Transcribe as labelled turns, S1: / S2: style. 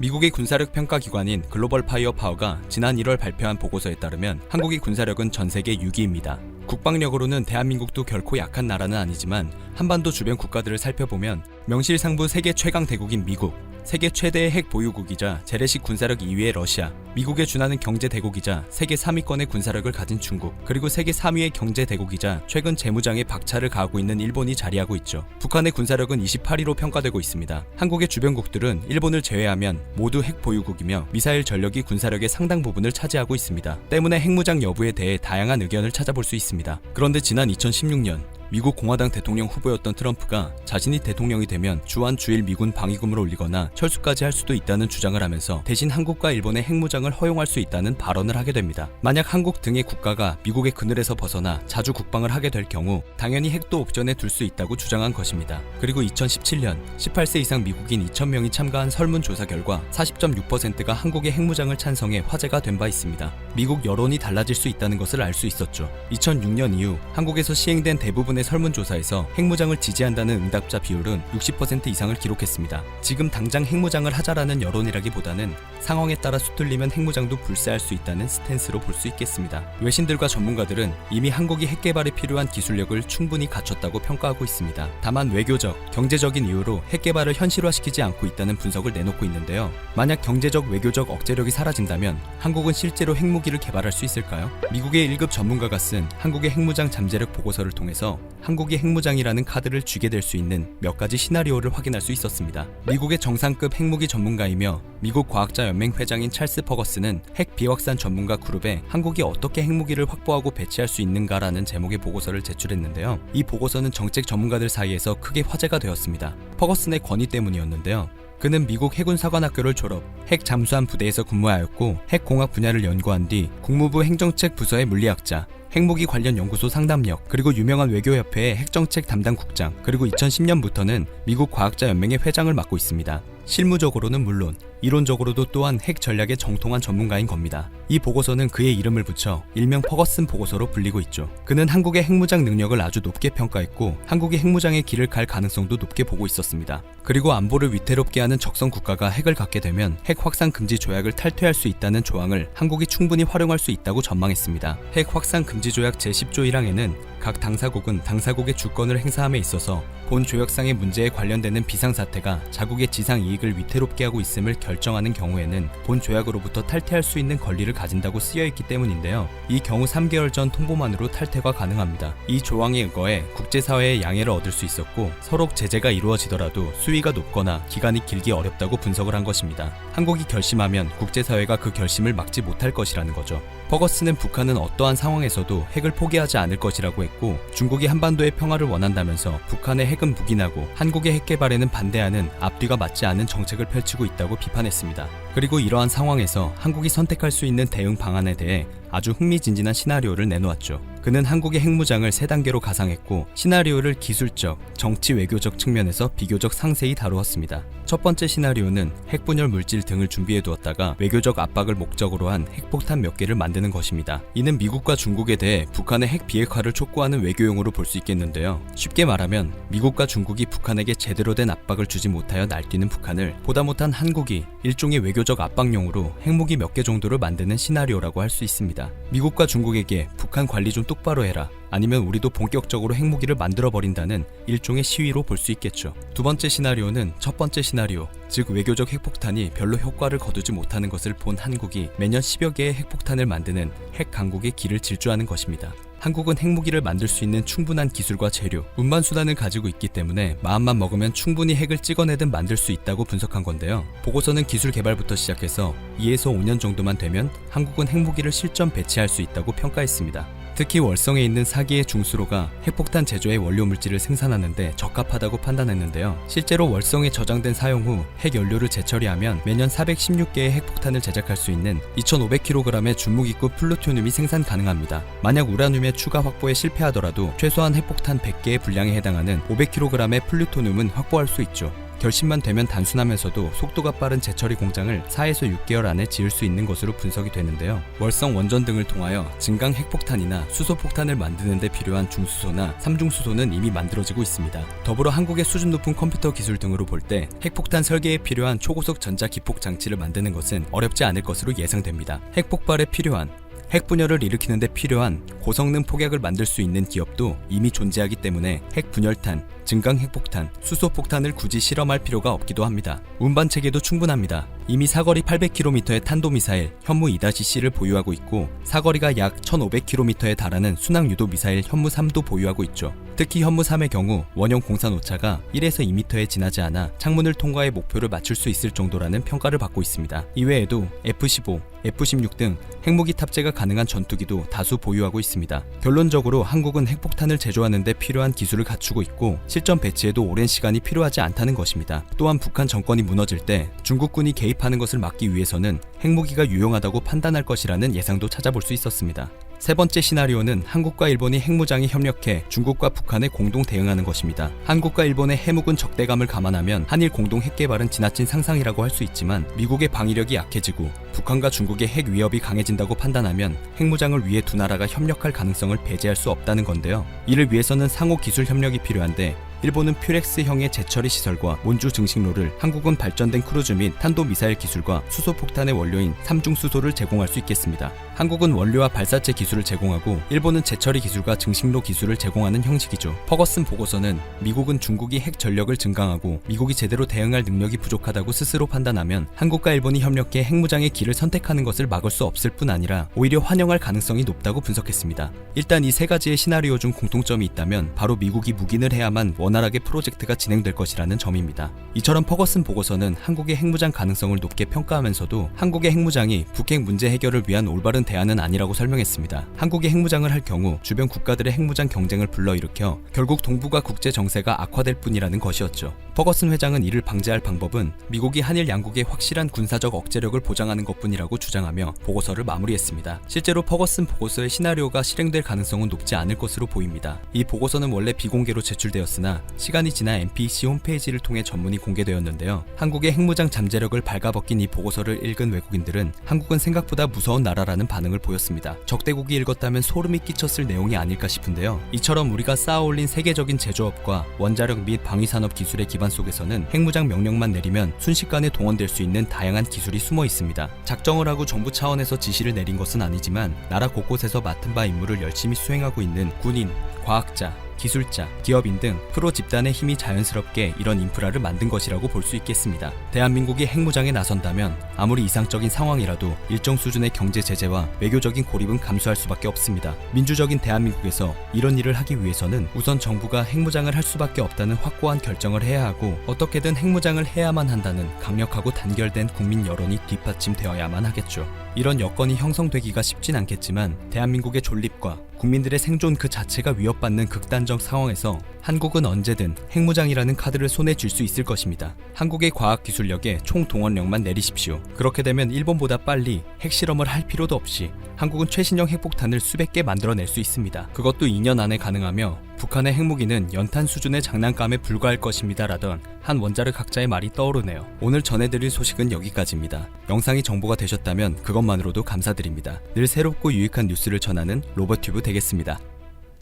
S1: 미국의 군사력 평가 기관인 글로벌 파이어 파워가 지난 1월 발표한 보고서에 따르면 한국의 군사력은 전 세계 6위입니다. 국방력으로는 대한민국도 결코 약한 나라는 아니지만 한반도 주변 국가들을 살펴보면 명실상부 세계 최강 대국인 미국, 세계 최대의 핵 보유국이자 재래식 군사력 2위의 러시아, 미국에 준하는 경제 대국이자 세계 3위권의 군사력을 가진 중국, 그리고 세계 3위의 경제 대국이자 최근 재무장에 박차를 가하고 있는 일본이 자리하고 있죠. 북한의 군사력은 28위로 평가되고 있습니다. 한국의 주변국들은 일본을 제외하면 모두 핵 보유국이며 미사일 전력이 군사력의 상당 부분을 차지하고 있습니다. 때문에 핵무장 여부에 대해 다양한 의견을 찾아볼 수 있습니다. 그런데 지난 2016년 미국 공화당 대통령 후보였던 트럼프가 자신이 대통령이 되면 주한 주일 미군 방위금을 올리거나 철수까지 할 수도 있다는 주장을 하면서 대신 한국과 일본의 핵무장을 허용할 수 있다는 발언을 하게 됩니다. 만약 한국 등의 국가가 미국의 그늘에서 벗어나 자주 국방을 하게 될 경우 당연히 핵도 옵션에 둘 수 있다고 주장한 것입니다. 그리고 2017년 18세 이상 미국인 2,000명이 참가한 설문조사 결과 40.6%가 한국의 핵무장을 찬성해 화제가 된 바 있습니다. 미국 여론이 달라질 수 있다는 것을 알 수 있었죠. 2006년 이후 한국에서 시행된 대부분의 설문조사에서 핵무장을 지지한다는 응답자 비율은 60% 이상을 기록했습니다. 지금 당장 핵무장을 하자라는 여론이라기보다는 상황에 따라 수틀리면 핵무장도 불사할 수 있다는 스탠스로 볼 수 있겠습니다. 외신들과 전문가들은 이미 한국이 핵 개발에 필요한 기술력을 충분히 갖췄다고 평가하고 있습니다. 다만 외교적, 경제적인 이유로 핵 개발을 현실화시키지 않고 있다는 분석을 내놓고 있는데요. 만약 경제적, 외교적 억제력이 사라진다면 한국은 실제로 핵무기를 개발할 수 있을까요? 미국의 1급 전문가가 쓴 한국의 핵무장 잠재력 보고서를 통해서 한국이 핵무장이라는 카드를 쥐게 될 수 있는 몇 가지 시나리오를 확인할 수 있었습니다. 미국의 정상급 핵무기 전문가이며 미국 과학자연맹 회장인 찰스 퍼거슨은 핵 비확산 전문가 그룹에 한국이 어떻게 핵무기를 확보하고 배치할 수 있는가라는 제목의 보고서를 제출했는데요. 이 보고서는 정책 전문가들 사이에서 크게 화제가 되었습니다. 퍼거슨의 권위 때문이었는데요. 그는 미국 해군사관학교를 졸업, 핵 잠수함 부대에서 근무하였고 핵공학 분야를 연구한 뒤 국무부 행정책 부서의 물리학자, 핵무기 관련 연구소 상담력, 그리고 유명한 외교협회의 핵정책 담당 국장, 그리고 2010년부터는 미국 과학자연맹의 회장을 맡고 있습니다. 실무적으로는 물론 이론적으로도 또한 핵 전략의 정통한 전문가인 겁니다. 이 보고서는 그의 이름을 붙여 일명 퍼거슨 보고서로 불리고 있죠. 그는 한국의 핵무장 능력을 아주 높게 평가했고 한국이 핵무장의 길을 갈 가능성도 높게 보고 있었습니다. 그리고 안보를 위태롭게 하는 적성 국가가 핵을 갖게 되면 핵 확산 금지 조약을 탈퇴할 수 있다는 조항을 한국이 충분히 활용할 수 있다고 전망했습니다. 핵 확산 금지 조약 제10조 1항에는 각 당사국은 당사국의 주권을 행사함에 있어서 본 조약상의 문제에 관련되는 비상사태가 자국의 지상 이익을 위태롭게 하고 있음을 결정하는 경우에는 본 조약으로부터 탈퇴할 수 있는 권리를 가진다고 쓰여있기 때문인데요. 이 경우 3개월 전 통보만으로 탈퇴가 가능합니다. 이 조항에 의거해 국제사회의 양해를 얻을 수 있었고 서로 제재가 이루어지더라도 수위가 높거나 기간이 길기 어렵다고 분석을 한 것입니다. 한국이 결심하면 국제사회가 그 결심을 막지 못할 것이라는 거죠. 퍼거슨은 북한은 어떠한 상황에서도 핵을 포기하지 않을 것이라고 했고 중국이 한반도의 평화를 원한다면서 북한의 핵은 묵인하고 한국의 핵 개발에는 반대하는 앞뒤가 맞지 않는 정책을 펼치고 있다고 비판했습니다. 그리고 이러한 상황에서 한국이 선택할 수 있는 대응 방안에 대해 아주 흥미진진한 시나리오를 내놓았죠. 그는 한국의 핵무장을 3단계로 가상했고 시나리오를 기술적, 정치 외교적 측면에서 비교적 상세히 다루었습니다. 첫 번째 시나리오는 핵분열 물질 등을 준비해 두었다가 외교적 압박을 목적으로 한 핵폭탄 몇 개를 만드는 것입니다. 이는 미국과 중국에 대해 북한의 핵 비핵화를 촉구하는 외교용으로 볼 수 있겠는데요. 쉽게 말하면 미국과 중국이 북한에게 제대로 된 압박을 주지 못하여 날뛰는 북한을 보다 못한 한국이 일종의 외교적 압박용으로 핵무기 몇 개 정도를 만드는 시나리오라고 할 수 있습니다. 미국과 중국에게 북한 관리 좀 똑바로 해라, 아니면 우리도 본격적으로 핵무기를 만들어버린다는 일종의 시위로 볼 수 있겠죠. 두 번째 시나리오는 첫 번째 시나리오, 즉 외교적 핵폭탄이 별로 효과를 거두지 못하는 것을 본 한국이 매년 10여 개의 핵폭탄을 만드는 핵 강국의 길을 질주하는 것입니다. 한국은 핵무기를 만들 수 있는 충분한 기술과 재료, 운반 수단을 가지고 있기 때문에 마음만 먹으면 충분히 핵을 찍어내든 만들 수 있다고 분석한 건데요. 보고서는 기술 개발부터 시작해서 2에서 5년 정도만 되면 한국은 핵무기를 실전 배치할 수 있다고 평가했습니다. 특히 월성에 있는 4기의 중수로가 핵폭탄 제조의 원료 물질을 생산하는데 적합하다고 판단했는데요. 실제로 월성에 저장된 사용 후 핵연료를 재처리하면 매년 416개의 핵폭탄을 제작할 수 있는 2500kg의 준무기급 플루토늄이 생산 가능합니다. 만약 우라늄의 추가 확보에 실패하더라도 최소한 핵폭탄 100개의 분량에 해당하는 500kg의 플루토늄은 확보할 수 있죠. 결심만 되면 단순하면서도 속도가 빠른 재처리 공장을 4에서 6개월 안에 지을 수 있는 것으로 분석이 되는데요. 월성 원전 등을 통하여 증강 핵폭탄이나 수소폭탄을 만드는 데 필요한 중수소나 삼중수소는 이미 만들어지고 있습니다. 더불어 한국의 수준 높은 컴퓨터 기술 등으로 볼 때 핵폭탄 설계에 필요한 초고속 전자기폭 장치를 만드는 것은 어렵지 않을 것으로 예상됩니다. 핵폭발에 필요한 핵분열을 일으키는 데 필요한 고성능 폭약을 만들 수 있는 기업도 이미 존재하기 때문에 핵분열탄, 증강핵폭탄, 수소폭탄을 굳이 실험할 필요가 없기도 합니다. 운반체계도 충분합니다. 이미 사거리 800km의 탄도미사일 현무 2-C를 보유하고 있고 사거리가 약 1500km에 달하는 순항유도미사일 현무 3도 보유하고 있죠. 특히 현무 3의 경우 원형 공산 오차가 1에서 2m에 지나지 않아 창문을 통과해 목표를 맞출 수 있을 정도라는 평가를 받고 있습니다. 이외에도 F-15, F-16 등 핵무기 탑재가 가능한 전투기도 다수 보유하고 있습니다. 결론적으로 한국은 핵폭탄을 제조하는 데 필요한 기술을 갖추고 있고 실전 배치에도 오랜 시간이 필요하지 않다는 것입니다. 또한 북한 정권이 무너질 때 중국군이 개입하는 것을 막기 위해서는 핵무기가 유용하다고 판단할 것이라는 예상도 찾아볼 수 있었습니다. 세 번째 시나리오는 한국과 일본이 핵무장에 협력해 중국과 북한에 공동 대응하는 것입니다. 한국과 일본의 해묵은 적대감을 감안하면 한일 공동 핵 개발은 지나친 상상이라고 할 수 있지만 미국의 방위력이 약해지고 북한과 중국의 핵 위협이 강해진다고 판단하면 핵무장을 위해 두 나라가 협력할 가능성을 배제할 수 없다는 건데요. 이를 위해서는 상호 기술 협력이 필요한데 일본은 퓨렉스형의 재처리 시설과 몬주 증식로를, 한국은 발전된 크루즈 및 탄도미사일 기술과 수소폭탄의 원료인 삼중수소를 제공할 수 있겠습니다. 한국은 원료와 발사체 기술을 제공하고 일본은 재처리 기술과 증식로 기술을 제공하는 형식이죠. 퍼거슨 보고서는 미국은 중국이 핵 전력을 증강하고 미국이 제대로 대응할 능력이 부족하다고 스스로 판단하면 한국과 일본이 협력해 핵무장의 길을 선택하는 것을 막을 수 없을 뿐 아니라 오히려 환영할 가능성이 높다고 분석했습니다. 일단 이 세 가지의 시나리오 중 공통점이 있다면 바로 미국이 묵인을 해야만 원활하게 프로젝트가 진행될 것이라는 점입니다. 이처럼 퍼거슨 보고서는 한국의 핵무장 가능성을 높게 평가하면서도 한국의 핵무장이 북핵 문제 해결을 위한 올바른 대안은 아니라고 설명했습니다. 한국이 핵무장을 할 경우 주변 국가들의 핵무장 경쟁을 불러일으켜 결국 동북아 국제 정세가 악화될 뿐이라는 것이었죠. 퍼거슨 회장은 이를 방지할 방법은 미국이 한일 양국의 확실한 군사적 억제력을 보장하는 것뿐이라고 주장하며 보고서를 마무리했습니다. 실제로 퍼거슨 보고서의 시나리오가 실행될 가능성은 높지 않을 것으로 보입니다. 이 보고서는 원래 비공개로 제출되었으나 시간이 지나 NPC 홈페이지를 통해 전문이 공개되었는데요. 한국의 핵무장 잠재력을 발가벗긴 이 보고서를 읽은 외국인들은 한국은 생각보다 무서운 나라라는 반응을 보였습니다. 적대국이 읽었다면 소름이 끼쳤을 내용이 아닐까 싶은데요. 이처럼 우리가 쌓아올린 세계적인 제조업과 원자력 및 방위산업 기술의 기반 속에서는 핵무장 명령만 내리면 순식간에 동원될 수 있는 다양한 기술이 숨어 있습니다. 작정을 하고 정부 차원에서 지시를 내린 것은 아니지만 나라 곳곳에서 맡은 바 임무를 열심히 수행하고 있는 군인, 과학자, 기술자, 기업인 등 프로 집단의 힘이 자연스럽게 이런 인프라를 만든 것이라고 볼 수 있겠습니다. 대한민국이 핵무장에 나선다면 아무리 이상적인 상황이라도 일정 수준의 경제 제재와 외교적인 고립은 감수할 수밖에 없습니다. 민주적인 대한민국에서 이런 일을 하기 위해서는 우선 정부가 핵무장을 할 수밖에 없다는 확고한 결정을 해야 하고 어떻게든 핵무장을 해야만 한다는 강력하고 단결된 국민 여론이 뒷받침되어야만 하겠죠. 이런 여건이 형성되기가 쉽진 않겠지만 대한민국의 존립과 국민들의 생존 그 자체가 위협받는 극단적 상황에서 한국은 언제든 핵무장이라는 카드를 손에 쥘 수 있을 것입니다. 한국의 과학기술력에 총동원령만 내리십시오. 그렇게 되면 일본보다 빨리 핵실험을 할 필요도 없이 한국은 최신형 핵폭탄을 수백 개 만들어낼 수 있습니다. 그것도 2년 안에 가능하며 북한의 핵무기는 연탄 수준의 장난감에 불과할 것입니다 라던 한 원자력 학자의 말이 떠오르네요. 오늘 전해드릴 소식은 여기까지입니다. 영상이 정보가 되셨다면 그것만으로도 감사드립니다. 늘 새롭고 유익한 뉴스를 전하는 로버튜브 되겠습니다.